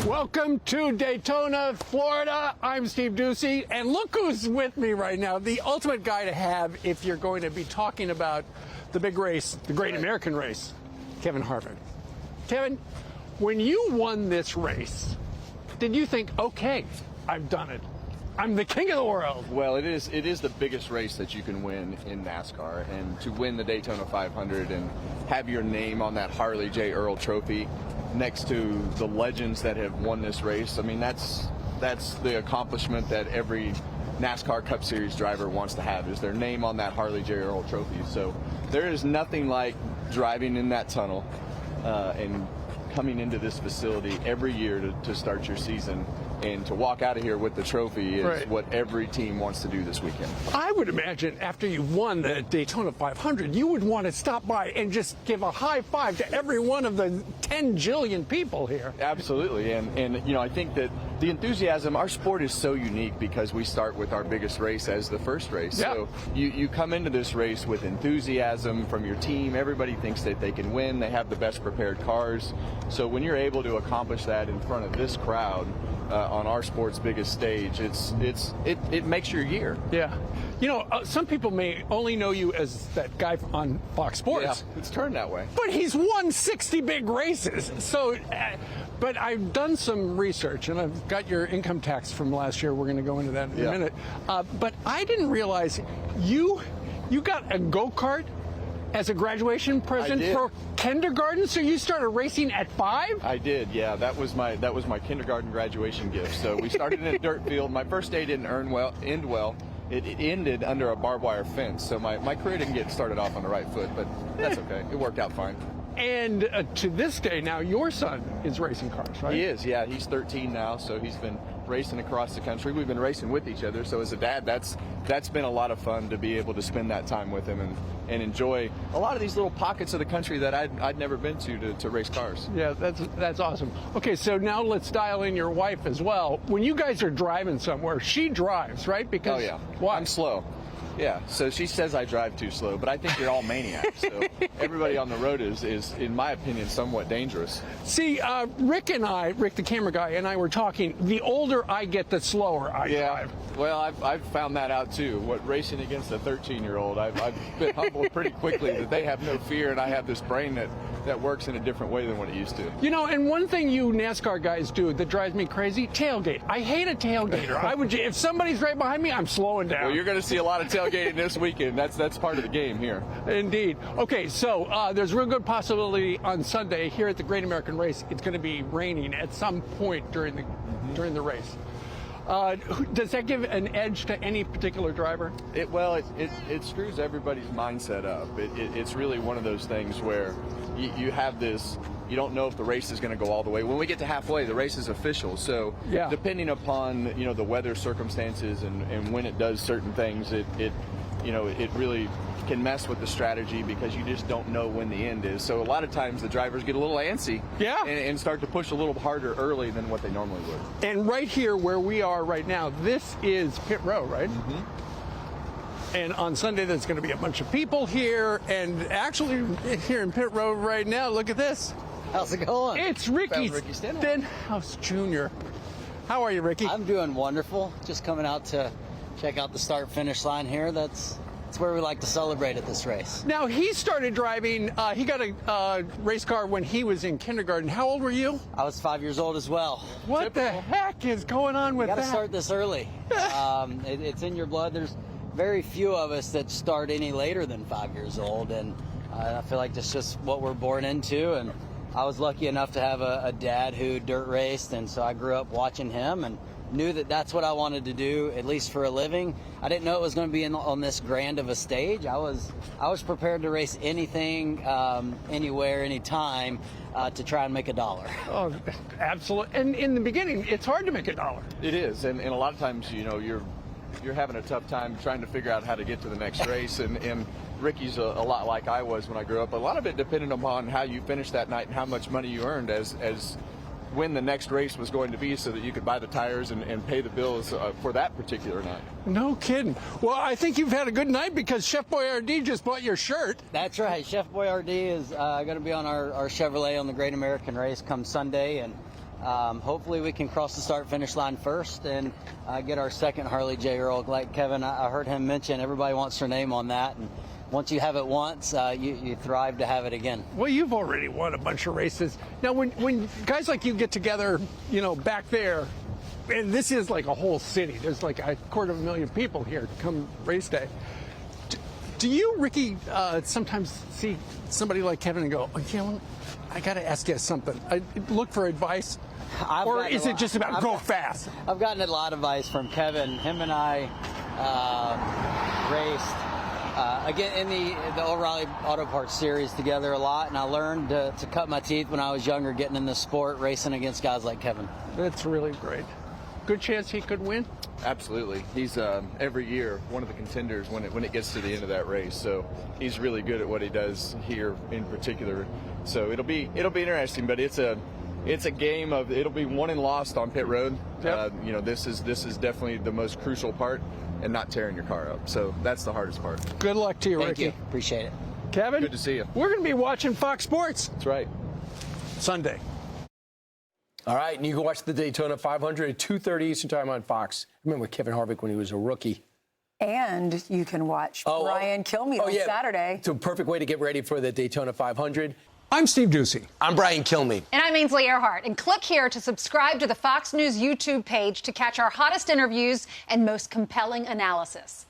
Welcome to Daytona, Florida. I'm Steve Doocy, and look who's with me right now. The ultimate guy to have if you're going to be talking about the big race, the Great American Race, Kevin Harvick. Kevin, when you won this race, did you think, okay, I've done it? I'm the king of the world. Well, it is the biggest race that you can win in NASCAR, and to win the Daytona 500 and have your name on that Harley J. Earl Trophy next to the legends that have won this race, I mean, that's the accomplishment that every NASCAR Cup Series driver wants to have, is their name on that Harley J. Earl Trophy. So there is nothing like driving in that tunnel and coming into this facility every year to start your season, and to walk out of here with the trophy is right. What every team wants to do this weekend. I would imagine after you won the Daytona 500, you would want to stop by and just give a high five to every one of the 10 jillion people here. Absolutely, and you know, I think that the enthusiasm, our sport is so unique because we start with our biggest race as the first race. Yeah. So you come into this race with enthusiasm from your team. Everybody thinks that they can win. They have the best prepared cars. So when you're able to accomplish that in front of this crowd, on our sport's biggest stage, it makes your year. Yeah. You know, some people may only know you as that guy on Fox Sports. Yeah, it's turned that way. But he's won 60 big races. So, but I've done some research, and I've got your income tax from last year. We're going to go into that in a minute. But I didn't realize you got a go-kart as a graduation present for kindergarten, so you started racing at 5? I did, yeah. That was my kindergarten graduation gift. So we started in a dirt field. My first day didn't end well. It ended under a barbed wire fence. So my career didn't get started off on the right foot, but that's okay. It worked out fine. And to this day now, your son is racing cars, right? He is, yeah. He's 13 now, so he's been racing across the country. We've been racing with each other. So as a dad, that's been a lot of fun to be able to spend that time with him and enjoy a lot of these little pockets of the country that I'd never been to race cars. Yeah, that's awesome. Okay, so now let's dial in your wife as well. When you guys are driving somewhere, she drives, right? Because oh yeah, why? I'm slow. Yeah, so she says I drive too slow, but I think you're all maniacs. So everybody on the road is, in my opinion, somewhat dangerous. See, Rick the camera guy, and I were talking, the older I get, the slower I drive. Well, I've found that out too. What racing against a 13-year-old, I've been humbled pretty quickly that they have no fear, and I have this brain that works in a different way than what it used to. You know, and one thing you NASCAR guys do that drives me crazy, tailgate. I hate a tailgater. If somebody's right behind me, I'm slowing down. Well, you're going to see a lot of tailgating this weekend. That's part of the game here. Indeed. Okay, so there's a real good possibility on Sunday here at the Great American Race. It's going to be raining at some point during the race. Does that give an edge to any particular driver? It screws everybody's mindset up. It's really one of those things where you have this, you don't know if the race is going to go all the way. When we get to halfway, the race is official. So depending upon the weather circumstances and when it does certain things, it really can mess with the strategy because you just don't know when the end is. So a lot of times the drivers get a little antsy and start to push a little harder early than what they normally would. And right here where we are right now, this is pit row, right? Mm-hmm. And on Sunday, there's going to be a bunch of people here. And actually, here in pit row right now, look at this. How's it going? It's Ricky Stenhouse Jr. How are you, Ricky? I'm doing wonderful. Just coming out to check out the start-finish line here. That's where we like to celebrate at this race. Now, he started driving. He got a race car when he was in kindergarten. How old were you? I was 5 years old as well. What the heck is going on with that? You got to start this early. It's in your blood. There's very few of us that start any later than 5 years old, and I feel like that's just what we're born into. And I was lucky enough to have a dad who dirt raced, and so I grew up watching him and knew that that's what I wanted to do, at least for a living. I didn't know it was going to be on this grand of a stage. I was prepared to race anything, anywhere, anytime, to try and make $1. Oh, absolutely. And in the beginning, it's hard to make $1. It is, and a lot of times, you're having a tough time trying to figure out how to get to the next race, and Ricky's a lot like I was when I grew up. A lot of it depended upon how you finished that night and how much money you earned as when the next race was going to be, so that you could buy the tires and pay the bills for that particular night. No kidding. Well, I think you've had a good night because Chef Boyardee just bought your shirt. That's right. Chef Boyardee is going to be on our Chevrolet on the Great American Race come Sunday, and Hopefully we can cross the start-finish line first and get our second Harley J. Earl. Like Kevin, I heard him mention, everybody wants their name on that. And once you have it once, you thrive to have it again. Well, you've already won a bunch of races. Now, when guys like you get together, back there, and this is like a whole city. There's like 250,000 people here come race day. Do you, Ricky, sometimes see somebody like Kevin and go, I got to ask you something. I look for advice? Or is it just about go fast? I've gotten a lot of advice from Kevin. Him and I raced again in the O'Reilly Auto Parts series together a lot, and I learned to cut my teeth when I was younger, getting in the sport, racing against guys like Kevin. That's really great. Good chance he could win? Absolutely. He's every year one of the contenders when it gets to the end of that race. So he's really good at what he does here in particular. So it'll be interesting, but it's a game of it'll be won and lost on pit road. Yep. This is definitely the most crucial part, and not tearing your car up. So that's the hardest part. Good luck to you, Thank Ricky. you. Appreciate it. Kevin, Good to see you. We're going to be watching Fox Sports That's right. Sunday. All right, and you can watch the Daytona 500 at 2:30 Eastern Time on Fox. I remember Kevin Harvick when he was a rookie. And you can watch Brian Kilmeade on Saturday. It's a perfect way to get ready for the Daytona 500. I'm Steve Ducey. I'm Brian Kilmeade. And I'm Ainsley Earhart. And click here to subscribe to the Fox News YouTube page to catch our hottest interviews and most compelling analysis.